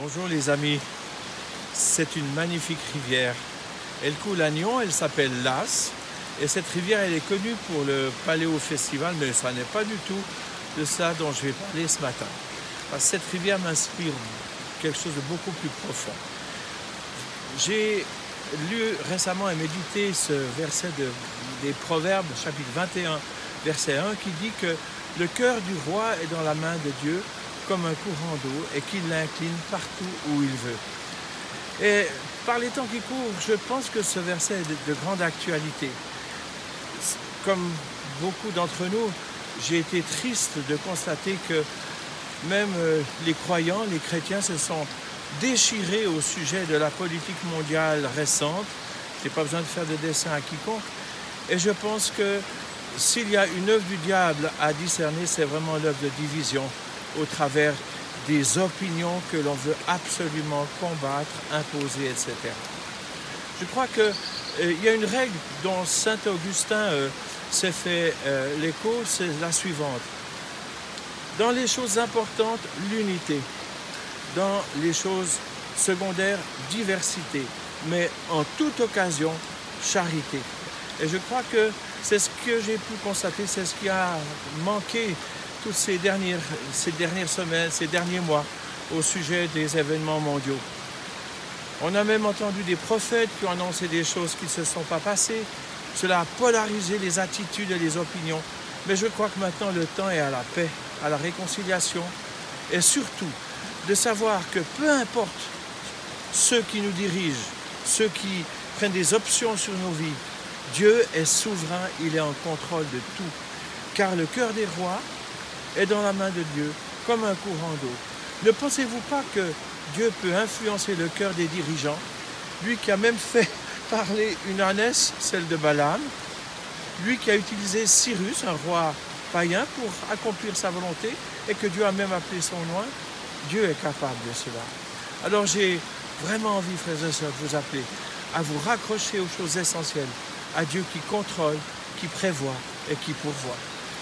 Bonjour les amis, c'est une magnifique rivière. Elle coule à Nyon, elle s'appelle l'As. Et cette rivière, elle est connue pour le Paléo Festival, mais ça n'est pas du tout de ça dont je vais parler ce matin. Parce que cette rivière m'inspire quelque chose de beaucoup plus profond. J'ai lu récemment et médité ce verset des Proverbes, chapitre 21, verset 1, qui dit que le cœur du roi est dans la main de Dieu comme un courant d'eau et qu'il l'incline partout où il veut. Et par les temps qui courent, je pense que ce verset est de grande actualité. Comme beaucoup d'entre nous, j'ai été triste de constater que même les croyants, les chrétiens se sont déchirés au sujet de la politique mondiale récente. Je n'ai pas besoin de faire de dessin à quiconque. Et je pense que s'il y a une œuvre du diable à discerner, c'est vraiment l'œuvre de division au travers des opinions que l'on veut absolument combattre, imposer, etc. Je crois qu'il y a une règle dont saint Augustin s'est fait l'écho, c'est la suivante. Dans les choses importantes, l'unité. Dans les choses secondaires, diversité. Mais en toute occasion, charité. Et je crois que c'est ce que j'ai pu constater, c'est ce qui a manqué toutes ces dernières semaines, ces derniers mois, au sujet des événements mondiaux. On a même entendu des prophètes qui ont annoncé des choses qui ne se sont pas passées. Cela a polarisé les attitudes et les opinions. Mais je crois que maintenant le temps est à la paix, à la réconciliation et surtout de savoir que peu importe ceux qui nous dirigent, ceux qui prennent des options sur nos vies, Dieu est souverain, il est en contrôle de tout. Car le cœur des rois est dans la main de Dieu comme un courant d'eau. Ne pensez-vous pas que Dieu peut influencer le cœur des dirigeants, lui qui a même fait parler une ânesse, celle de Balaam, lui qui a utilisé Cyrus, un roi païen, pour accomplir sa volonté, et que Dieu a même appelé son nom. Dieu est capable de cela. Alors j'ai vraiment envie, frères et sœurs, de vous appeler à vous raccrocher aux choses essentielles, à Dieu qui contrôle, qui prévoit et qui pourvoit.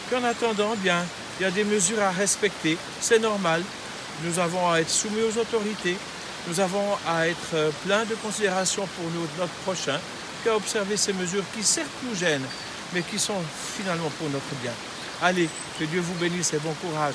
Puis en attendant, bien, il y a des mesures à respecter, c'est normal. Nous avons à être soumis aux autorités, nous avons à être pleins de considération pour notre prochain, puis à observer ces mesures qui certes nous gênent, mais qui sont finalement pour notre bien. Allez, que Dieu vous bénisse et bon courage.